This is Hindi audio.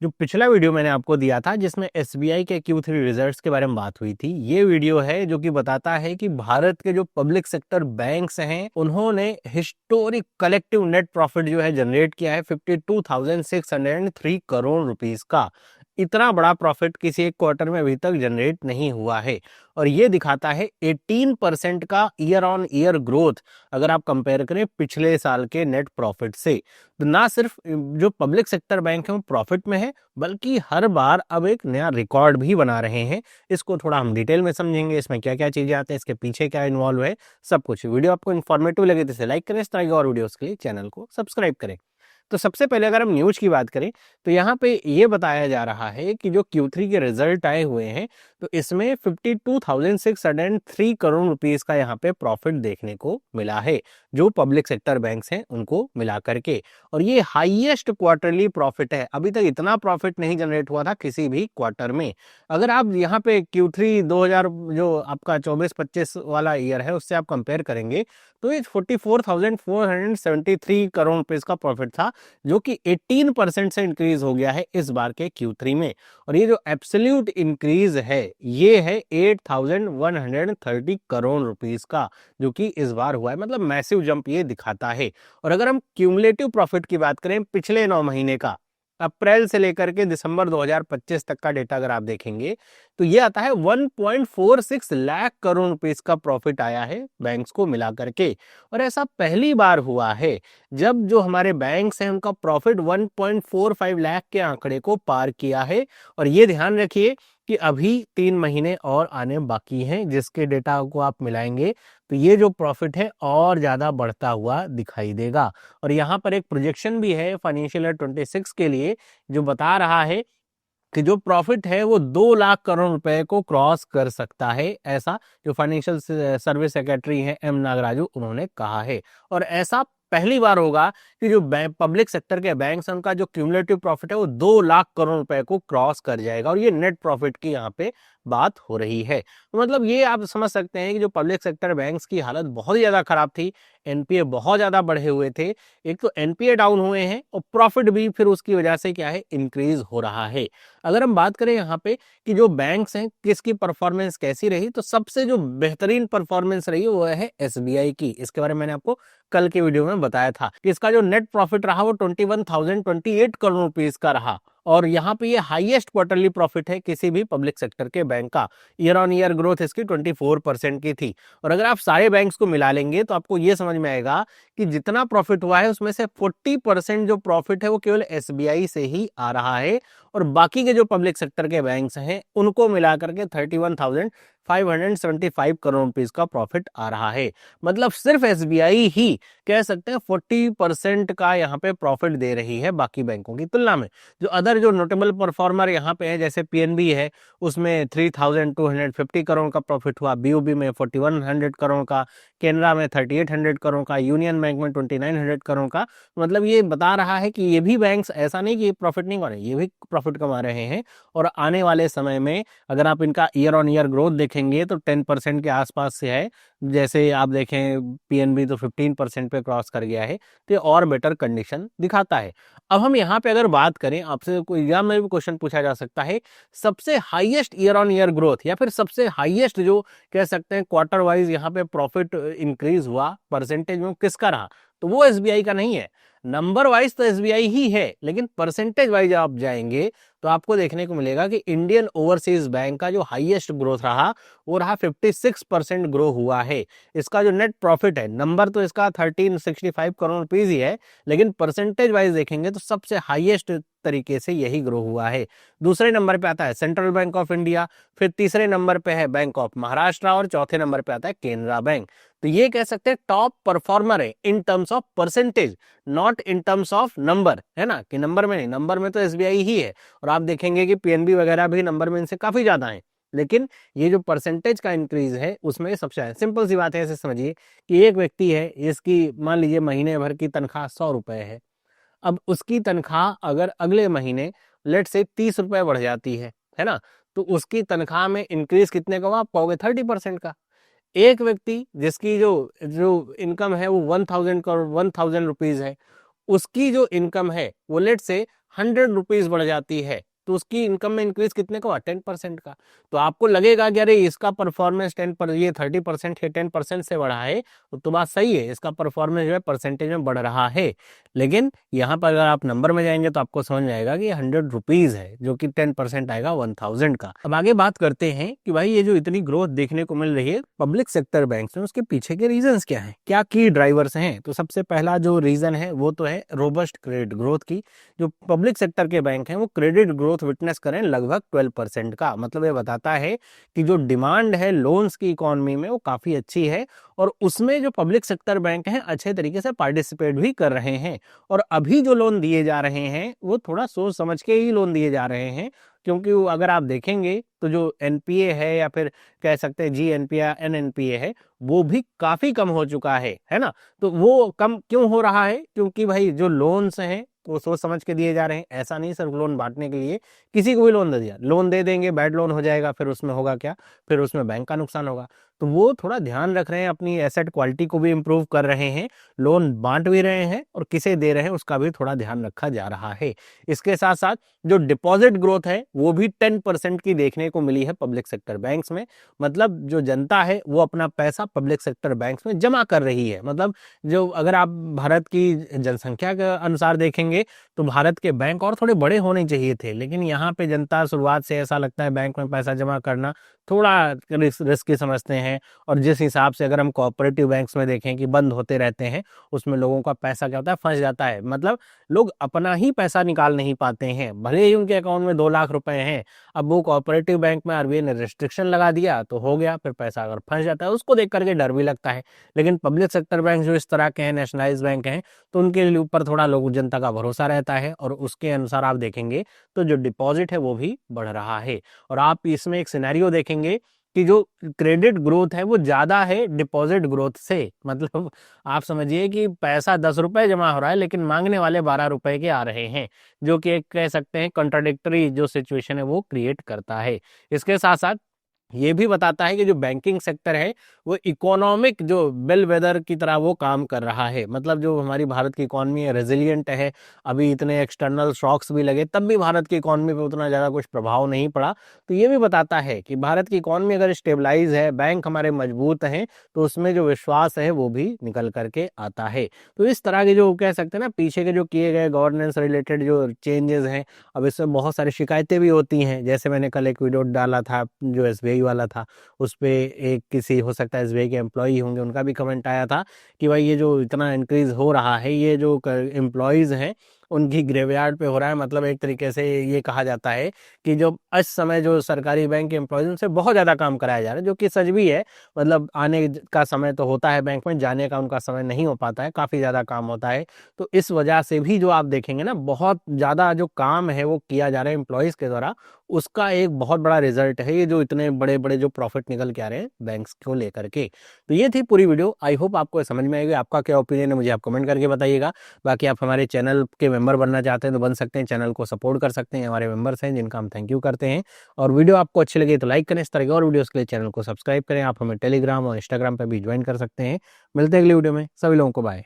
जो पिछला वीडियो मैंने आपको दिया था जिसमें एसबीआई के Q3 रिजल्ट्स के बारे में बात हुई थी, ये वीडियो है जो कि बताता है कि भारत के जो पब्लिक सेक्टर बैंक्स हैं उन्होंने हिस्टोरिक कलेक्टिव नेट प्रॉफिट जो है जनरेट किया है 52,603 करोड़ रुपीस का। इतना बड़ा प्रॉफिट किसी एक क्वार्टर में अभी तक जनरेट नहीं हुआ है और ये दिखाता है 18% का ईयर ऑन ईयर ग्रोथ अगर आप कंपेयर करें पिछले साल के नेट प्रॉफिट से। तो ना सिर्फ जो पब्लिक सेक्टर बैंक है वो प्रॉफिट में है बल्कि हर बार अब एक नया रिकॉर्ड भी बना रहे हैं। इसको थोड़ा हम डिटेल में समझेंगे, इसमें क्या क्या चीजें आते हैं, इसके पीछे क्या इन्वॉल्व है, सब कुछ। वीडियो आपको इन्फॉर्मेटिव लगे तो इसे लाइक करें, इस तरह के और वीडियोस के लिए चैनल को सब्सक्राइब करें। तो सबसे पहले अगर हम न्यूज की बात करें तो यहाँ पे ये बताया जा रहा है कि जो Q3 के रिजल्ट आए हुए हैं तो इसमें 52,603 करोड़ रुपीस का यहाँ पे प्रॉफिट देखने को मिला है जो पब्लिक सेक्टर बैंक्स हैं उनको मिला करके, और ये हाईएस्ट क्वार्टरली प्रॉफिट है। अभी तक इतना प्रॉफिट नहीं जनरेट हुआ था किसी भी क्वार्टर में। अगर आप यहाँ पे Q3 2000 जो आपका 24-25 वाला ईयर है उससे आप कंपेयर करेंगे तो ये 44,473 करोड़ रुपीस का प्रॉफिट था जो कि 18% से इंक्रीज हो गया है इस बार के Q3 में। और ये जो एब्सोल्यूट इंक्रीज है ये है 8,130 करोड़ रुपीस का जो कि इस बार हुआ है, मतलब मैसिव जंप ये दिखाता है। और अगर हम क्यूमुलेटिव प्रॉफिट की बात करें पिछले 9 महीने का, अप्रैल से लेकर के दिसंबर 2025 तक का डेटा अगर आप देखेंगे तो ये आता है 1.46 लाख करोड़ रुपीस का प्रॉफिट आया है बैंक्स को मिला करके। और ऐसा पहली बार हुआ है जब जो हमारे बैंक्स हैं उनका प्रॉफिट 1.45 लाख के आंकड़े को पार किया है। और ये ध्यान रखिए कि अभी 3 महीने और आने बाकी हैं जिसके डेटा को आप मिलाएंगे तो ये जो प्रॉफिट है और ज्यादा बढ़ता हुआ दिखाई देगा। और यहाँ पर एक प्रोजेक्शन भी है फाइनेंशियल ईयर 26 के लिए जो बता रहा है कि जो प्रॉफिट है वो 2 लाख करोड़ रुपए को क्रॉस कर सकता है, ऐसा जो फाइनेंशियल सर्विस सेक्रेटरी हैं एम नागराजू उन्होंने कहा है। और ऐसा पहली बार होगा कि जो पब्लिक सेक्टर के बैंक्स हैं उनका जो क्यूमुलेटिव प्रॉफिट है वो 2 लाख करोड़ रुपए को क्रॉस कर जाएगा। और ये नेट प्रॉफिट की यहाँ पे बात हो रही है। तो मतलब ये आप समझ सकते हैं कि जो पब्लिक सेक्टर बैंक्स की हालत बहुत ही ज्यादा खराब थी, एनपीए बहुत ज्यादा बढ़े हुए थे। एक तो एनपीए डाउन हुए हैं और प्रॉफिट भी फिर उसकी वजह से क्या है इंक्रीज हो रहा है। अगर हम बात करें यहाँ पे कि जो बैंक्स हैं किसकी परफॉर्मेंस कैसी रही, तो सबसे जो बेहतरीन परफॉर्मेंस रही वो है एसबीआई की। इसके बारे में मैंने आपको कल के वीडियो में बताया था कि इसका जो नेट प्रॉफिट रहा वो 21,028 करोड़ रुपीस का रहा। और यहाँ पे ये हाईएस्ट क्वार्टरली प्रॉफिट है किसी भी पब्लिक सेक्टर के बैंक का। ईयर ऑन ईयर ग्रोथ इसकी 24% की थी। और अगर आप सारे बैंक्स को मिला लेंगे तो आपको ये समझ में आएगा कि जितना प्रॉफिट हुआ है उसमें से 40% जो प्रॉफिट है वो केवल एसबीआई से ही आ रहा है। और बाकी के जो पब्लिक सेक्टर के बैंक्स हैं उनको मिलाकर के 31,575 करोड़ रुपीस का प्रॉफिट आ रहा है। मतलब सिर्फ एसबीआई ही कह सकते हैं 40% का यहाँ पे प्रॉफिट दे रही है बाकी बैंकों की तुलना में। जो अदर जो नोटेबल परफॉर्मर यहाँ पे है जैसे पीएनबी है उसमें 3,250 करोड़ का प्रॉफिट हुआ, बीओबी में 4,100 करोड़ का, केनरा में 3,800 करोड़ का, यूनियन बैंक में 2,900 करोड़ का। मतलब ये बता रहा है कि ये भी बैंक्स ऐसा नहीं कि प्रॉफिट नहीं कमा रहे, ये भी प्रॉफिट कमा रहे हैं। और आने वाले समय में अगर आप इनका ईयर ऑन ईयर ग्रोथ देखेंगे तो 10% के आसपास से है। जैसे आप देखें पीएनबी तो 15% पे क्रॉस कर गया है, तो और बेटर कंडीशन दिखाता है। अब हम यहाँ पे अगर बात करें, आपसे कोई एग्जाम में भी क्वेश्चन पूछा जा सकता है सबसे highest year on year growth या फिर सबसे हाईएस्ट जो कह सकते हैं क्वार्टर वाइज यहाँ पे प्रॉफिट इंक्रीज हुआ परसेंटेज में किसका रहा, तो वो एसबीआई का नहीं है। नंबर वाइज तो एसबीआई ही है लेकिन परसेंटेज वाइज आप जाएंगे तो आपको देखने को मिलेगा कि इंडियन ओवरसीज बैंक का जो हाईएस्ट ग्रोथ रहा वो रहा 56% ग्रो हुआ है। इसका जो नेट प्रॉफिट है, नंबर तो इसका 1365 करोड़ रुपीज ही है लेकिन परसेंटेज वाइज देखेंगे तो सबसे हाईएस्ट तरीके से यही ग्रो हुआ है। दूसरे नंबर पे आता है सेंट्रल बैंक ऑफ इंडिया, फिर तीसरे नंबर पे है बैंक ऑफ महाराष्ट्र और चौथे नंबर पे आता है केनरा बैंक। तो ये कह सकते हैं टॉप परफॉर्मर है in terms of percentage, not in terms of number, है ना, कि नंबर में नहीं, नंबर में तो एसबीआई ही है। और आप देखेंगे कि पीएनबी वगैरह भी नंबर में इनसे काफी ज्यादा है, लेकिन ये जो परसेंटेज का इंक्रीज है उसमें सबसे है। सिंपल सी बात है, ऐसे समझिए कि एक व्यक्ति है जिसकी मान लीजिए महीने भर की तनख्वाह 100 रुपए है। अब उसकी तनख्वाह अगर अगले महीने लेट से 30 रुपए बढ़ जाती है ना, तो उसकी तनख्वाह में इंक्रीज कितने का हुआ, आप पाओगे 30% का। एक व्यक्ति जिसकी जो जो इनकम है वो 1,000 रुपीज है, उसकी जो इनकम है वो लेट से ₹100 बढ़ जाती है, तो उसकी इनकम में इंक्रीज कितने का हुआ? 10% का। तो आपको लगेगा कि अरे इसका परफॉर्मेंस 30% है, 10% से बढ़ा है, तो बात सही है, इसका परफॉर्मेंस जो है परसेंटेज में बढ़ रहा है। लेकिन यहाँ पर अगर आप नंबर में जाएंगे तो आपको समझ में आएगा कि ₹100 है, जो कि 10% आएगा 1000 का। अब आगे बात करते हैं कि भाई ये जो इतनी ग्रोथ देखने को मिल रही है पब्लिक सेक्टर बैंक में, उसके पीछे के रीजंस क्या हैं, क्या की ड्राइवर्स हैं? तो सबसे पहला जो रीजन है वो तो है रोबस्ट क्रेडिट ग्रोथ की। जो पब्लिक सेक्टर के बैंक हैं वो क्रेडिट ग्रोथ विटनेस करें लगभग 12% का। मतलब ये बताता है कि जो डिमांड है लोन्स की इकोनॉमी में वो काफी अच्छी है, और उसमें जो पब्लिक सेक्टर बैंक हैं अच्छे तरीके से पार्टिसिपेट भी कर रहे हैं। और अभी जो लोन दिए जा रहे हैं वो थोड़ा सोच समझ के ही लोन दिए जा रहे हैं, क्योंकि अगर आप देखेंगे तो जो एनपीए है या फिर कह सकते हैं जीएनपीए या एनएनपीए है, वो भी काफी कम हो चुका है ना। तो वो कम क्यों हो रहा है? क्योंकि भाई जो लोन्स हैं वो सोच समझ के दिए जा रहे हैं। ऐसा नहीं सिर्फ लोन बांटने के लिए, किसी को भी लोन दे दिया, लोन दे देंगे, बैड लोन हो जाएगा, फिर उसमें होगा क्या? फिर उसमें बैंक का नुकसान होगा। तो वो थोड़ा ध्यान रख रहे हैं, अपनी एसेट क्वालिटी को भी इम्प्रूव कर रहे हैं, लोन बांट भी रहे हैं, और किसे दे रहे हैं उसका भी थोड़ा ध्यान रखा जा रहा है। इसके साथ साथ जो डिपॉजिट ग्रोथ है वो भी 10% की देखने को मिली है पब्लिक सेक्टर बैंक्स में। मतलब जो जनता है वो अपना पैसा पब्लिक सेक्टर बैंक्स में जमा कर रही है। मतलब जो अगर आप भारत की जनसंख्या के अनुसार देखेंगे तो भारत के बैंक और थोड़े बड़े होने चाहिए थे, लेकिन यहाँ पे जनता शुरुआत से ऐसा लगता है बैंक में पैसा जमा करना थोड़ा रिस्की समझते हैं। और जिस हिसाब से अगर हम कोऑपरेटिव बैंक्स में देखें कि बंद होते रहते हैं, उसमें लोगों का पैसा क्या होता है, फंस जाता है। मतलब लोग अपना ही पैसा निकाल नहीं पाते हैं, भले ही उनके अकाउंट में 2 लाख रुपए हैं। अब वो कोऑपरेटिव बैंक में आरबीआई ने रेस्ट्रिक्शन लगा दिया तो हो गया, फिर पैसा अगर फंस जाता है उसको देख करके डर भी लगता है। लेकिन पब्लिक सेक्टर बैंक जो इस तरह के हैं, नेशनलाइज बैंक हैं, तो उनके ऊपर थोड़ा लोग जनता का भरोसा रहता है, और उसके अनुसार आप देखेंगे तो जो डिपॉजिट है वो भी बढ़ रहा है। और आप इसमें एक सिनेरियो देखेंगे कि जो क्रेडिट ग्रोथ है वो ज्यादा है डिपॉजिट ग्रोथ से। मतलब आप समझिए कि पैसा ₹10 जमा हो रहा है, लेकिन मांगने वाले ₹12 के आ रहे हैं, जो कि एक कह सकते हैं कॉन्ट्राडिक्टरी जो सिचुएशन है वो क्रिएट करता है। इसके साथ साथ ये भी बताता है कि जो बैंकिंग सेक्टर है वो इकोनॉमिक जो बेल वेदर की तरह वो काम कर रहा है। मतलब जो हमारी भारत की इकोनॉमी है रेजिलिएंट है, अभी इतने एक्सटर्नल शॉक्स भी लगे तब भी भारत की इकोनॉमी पे उतना ज़्यादा कुछ प्रभाव नहीं पड़ा। तो ये भी बताता है कि भारत की इकोनॉमी अगर स्टेबलाइज है, बैंक हमारे मजबूत हैं, तो उसमें जो विश्वास है वो भी निकल करके आता है। तो इस तरह के जो कह सकते हैं ना पीछे के जो किए गए गवर्नेंस रिलेटेड जो चेंजेस हैं, अब इसमें बहुत सारी शिकायतें भी होती हैं। जैसे मैंने कल एक वीडियो डाला था जो एसबीआई वाला था, उस पे एक किसी हो सकता है एसबीआई के एम्प्लॉई होंगे, उनका भी कमेंट आया था कि भाई ये जो इतना इंक्रीज हो रहा है, ये जो एम्प्लॉयज हैं उनकी ग्रेवयार्ड पे हो रहा है। मतलब एक तरीके से ये कहा जाता है कि जो इस समय जो सरकारी बैंक के एम्प्लॉयज उनसे बहुत ज़्यादा काम कराया जा रहा है, जो कि सच भी है। मतलब आने का समय तो होता है बैंक में, जाने का उनका समय नहीं हो पाता है, काफ़ी ज़्यादा काम होता है। तो इस वजह से भी जो आप देखेंगे ना बहुत ज़्यादा जो काम है वो किया जा रहा है एम्प्लॉयज़ के द्वारा, उसका एक बहुत बड़ा रिजल्ट है ये जो इतने बड़े बड़े जो प्रॉफिट निकल के आ रहे हैं बैंक्स को लेकर के। तो ये थी पूरी वीडियो, आई होप आपको समझ में आएगी। आपका क्या ओपिनियन है मुझे आप कमेंट करके बताइएगा। बाकी आप हमारे चैनल के मेंबर बनना चाहते हैं तो बन सकते हैं, चैनल को सपोर्ट कर सकते हैं, हमारे मेंबर्स हैं जिनका हम थैंक यू करते हैं। और वीडियो आपको अच्छी लगी तो लाइक करें, इस तरह के और वीडियोस के लिए चैनल को सब्सक्राइब करें। आप हमें टेलीग्राम और इंस्टाग्राम पर भी ज्वाइन कर सकते हैं। मिलते हैं अगली वीडियो में, सभी लोगों को बाय।